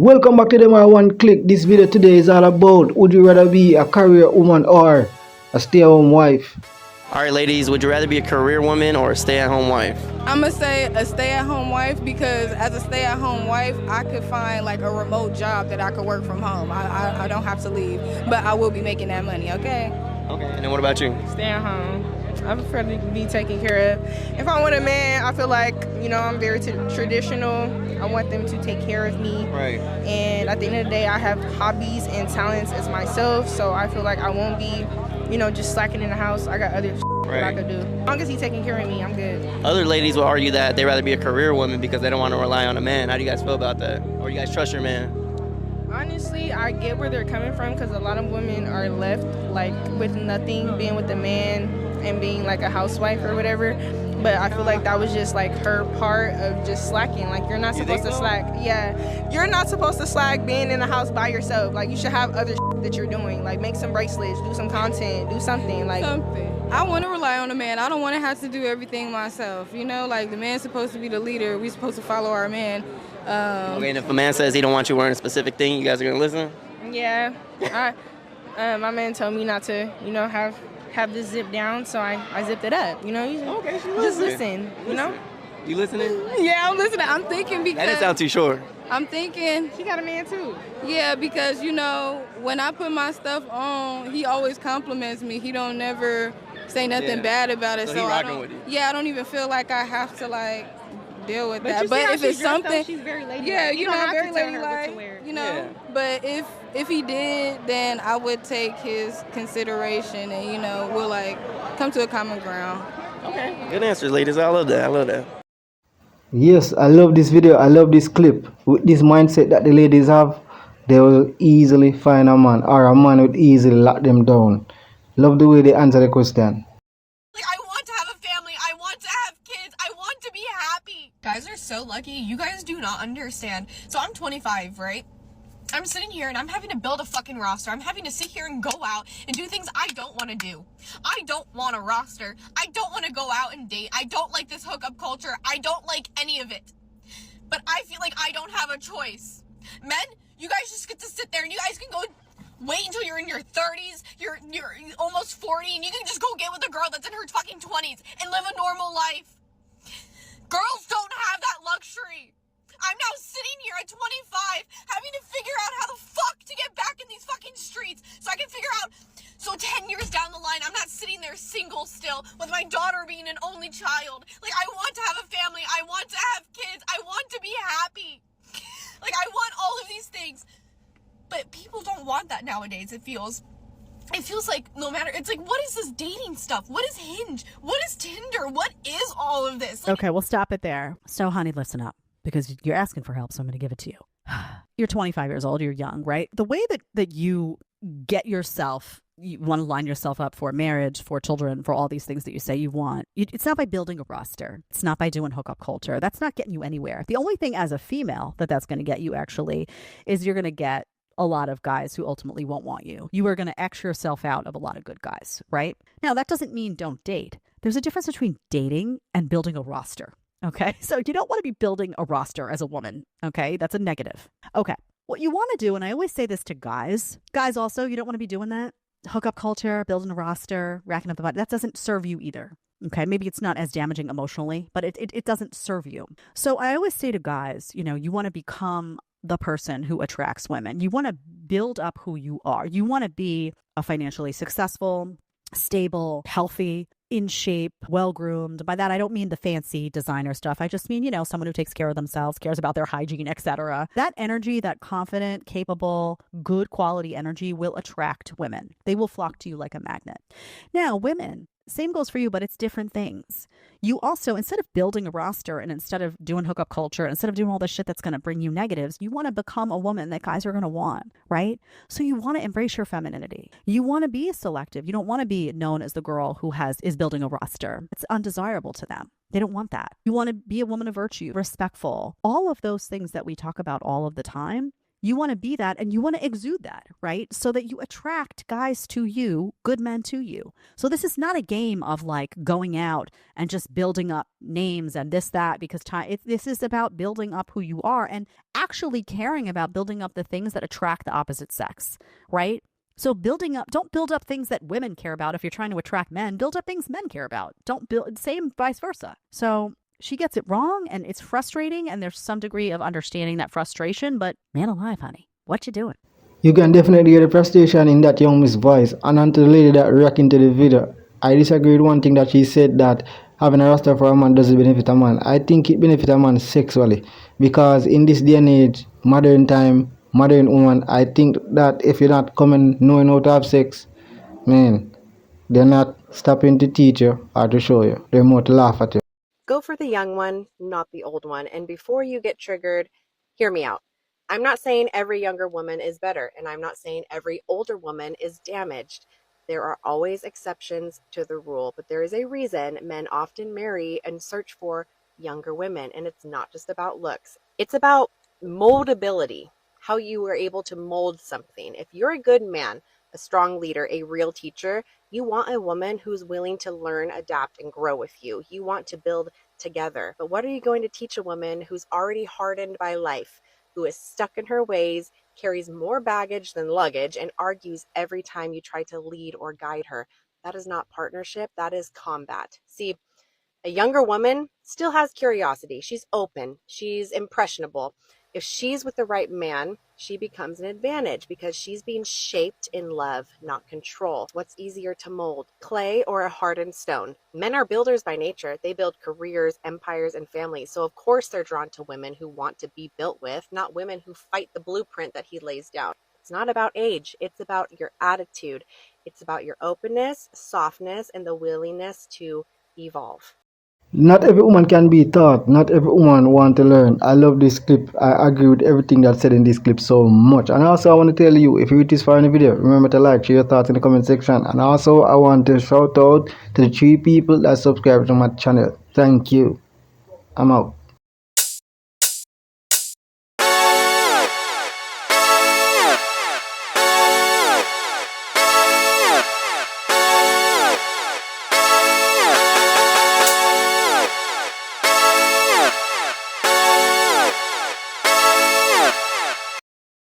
Welcome back to the My One Click. This video today is all about would you rather be a career woman or a stay-at-home wife? All right, ladies, would you rather be a career woman or a stay-at-home wife? I'm gonna say a stay-at-home wife because as a stay-at-home wife, I could find like a remote job that I could work from home. I don't have to leave, but I will be making that money, okay? Okay, and then what about you? Stay at home. I prefer to be taken care of. If I want a man, I feel like, I'm very traditional. I want them to take care of me. Right. And at the end of the day, I have hobbies and talents as myself, so I feel like I won't be, just slacking in the house. I got other that I could do. As long as he's taking care of me, I'm good. Other ladies will argue that they'd rather be a career woman because they don't want to rely on a man. How do you guys feel about that? Or you guys trust your man? Honestly, I get where they're coming from because a lot of women are left like with nothing, being with a man and being like a housewife or whatever. But I feel like that was just like her part of just slacking. Like you're not supposed to slack. Yeah, you're not supposed to slack being in the house by yourself. Like you should have other that you're doing. Like make some bracelets, do some content, do something. Like something. I want to rely on a man. I don't want to have to do everything myself. Like the man's supposed to be the leader. We're supposed to follow our man. Okay, and if a man says he don't want you wearing a specific thing, you guys are gonna listen? Yeah, my man told me not to, have this zip down, so I zipped it up. Okay, she just listen. You listening? Yeah, I'm listening. I'm thinking because That didn't sound too sure. I'm thinking She got a man too. Yeah, because when I put my stuff on, he always compliments me. He don't never say nothing bad about it. So he rocking with you. Yeah, I don't even feel like I have to deal with that. You see But how if it's she's dressed, something, though? She's very ladylike. yeah, You don't have very to tell her what to ladylike, wear. Yeah. But if he did, then I would take his consideration, and we'll come to a common ground. Okay. Good answers, ladies. I love that. Yes, I love this video. I love this clip. With this mindset that the ladies have, they will easily find a man, or a man would easily lock them down. Love the way they answer the question. I want to have a family. I want to have kids. I want to be happy. Guys are so lucky. You guys do not understand. So I'm 25, right? I'm sitting here and I'm having to build a fucking roster. I'm having to sit here and go out and do things I don't want to do. I don't want a roster. I don't want to go out and date. I don't like this hookup culture. I don't like any of it. But I feel like I don't have a choice. Men, you guys just get to sit there and you guys can go wait until you're in your 30s, you're almost 40, and you can just go get with a girl that's in her fucking 20s and live a normal life. Girls don't have that luxury. I'm now sitting here at 25 having to figure out how the fuck to get back in these fucking streets so I can figure out, so 10 years down the line, I'm not sitting there single still with my daughter being an only child. I want to have a family. I want to have kids. I want to be happy. I want all of these things. But people don't want that nowadays, it feels like no matter, it's what is this dating stuff? What is Hinge? What is Tinder? What is all of this? Okay, we'll stop it there. So, honey, listen up, because you're asking for help, so I'm going to give it to you. You're 25 years old, you're young, right? The way that you get yourself, you want to line yourself up for marriage, for children, for all these things that you say you want. It's not by building a roster. It's not by doing hookup culture. That's not getting you anywhere. The only thing as a female that's going to get you actually is you're going to get a lot of guys who ultimately won't want you. You are going to X yourself out of a lot of good guys, right? Now, that doesn't mean don't date. There's a difference between dating and building a roster, okay? So you don't want to be building a roster as a woman, okay? That's a negative. Okay, what you want to do, and I always say this to guys also, you don't want to be doing that. Hookup culture, building a roster, racking up the body, that doesn't serve you either. Okay, maybe it's not as damaging emotionally, but it doesn't serve you. So I always say to guys, you want to become the person who attracts women. You want to build up who you are. You want to be a financially successful, stable, healthy, in shape, well-groomed. By that, I don't mean the fancy designer stuff. I just mean, someone who takes care of themselves, cares about their hygiene, etc. That energy, that confident, capable, good quality energy will attract women. They will flock to you like a magnet. Now, women, same goes for you, but it's different things. You also, instead of building a roster and instead of doing hookup culture, instead of doing all the shit that's going to bring you negatives, you want to become a woman that guys are going to want, right? So you want to embrace your femininity. You want to be selective. You don't want to be known as the girl who is building a roster. It's undesirable to them. They don't want that. You want to be a woman of virtue, respectful. All of those things that we talk about all of the time You want to be that and you want to exude that, right? So that you attract guys to you, good men to you. So this is not a game of like going out and just building up names and this, that, because this is about building up who you are and actually caring about building up the things that attract the opposite sex, right? So don't build up things that women care about. If you're trying to attract men, build up things men care about. Don't build, same vice versa. So she gets it wrong and it's frustrating and there's some degree of understanding that frustration, but man alive, honey, what you doing? You can definitely hear the frustration in that young Miss voice. And onto the lady that react into the video, I disagree with one thing that she said, that having a roster for a man doesn't benefit a man. I think it benefits a man sexually, because in this day and age, modern time, modern woman, I think that if you're not coming knowing how to have sex, man, they're not stopping to teach you or to show you. They're more to laugh at you. Go for the young one, not the old one. And before you get triggered, hear me out. I'm not saying every younger woman is better, and I'm not saying every older woman is damaged. There are always exceptions to the rule, but there is a reason men often marry and search for younger women, and it's not just about looks. It's about moldability, how you are able to mold something. If you're a good man, a strong leader, a real teacher, you want a woman who's willing to learn, adapt, and grow with you. You want to build together. But what are you going to teach a woman who's already hardened by life, who is stuck in her ways, carries more baggage than luggage, and argues every time you try to lead or guide her? That is not partnership. That is combat. See, a younger woman still has curiosity. She's open. She's impressionable. If she's with the right man, she becomes an advantage because she's being shaped in love, not control. What's easier to mold, clay or a hardened stone? Men are builders by nature. They build careers, empires, and families. So of course they're drawn to women who want to be built with, not women who fight the blueprint that he lays down. It's not about age. It's about your attitude. It's about your openness, softness, and the willingness to evolve. Not every woman can be taught. Not every woman want to learn. I love this clip. I agree with everything that's said in this clip so much. And also I want to tell you, if you reach this far in the video, remember to like, share your thoughts in the comment section. And also I want to shout out to the 3 people that subscribe to my channel. Thank you. I'm out.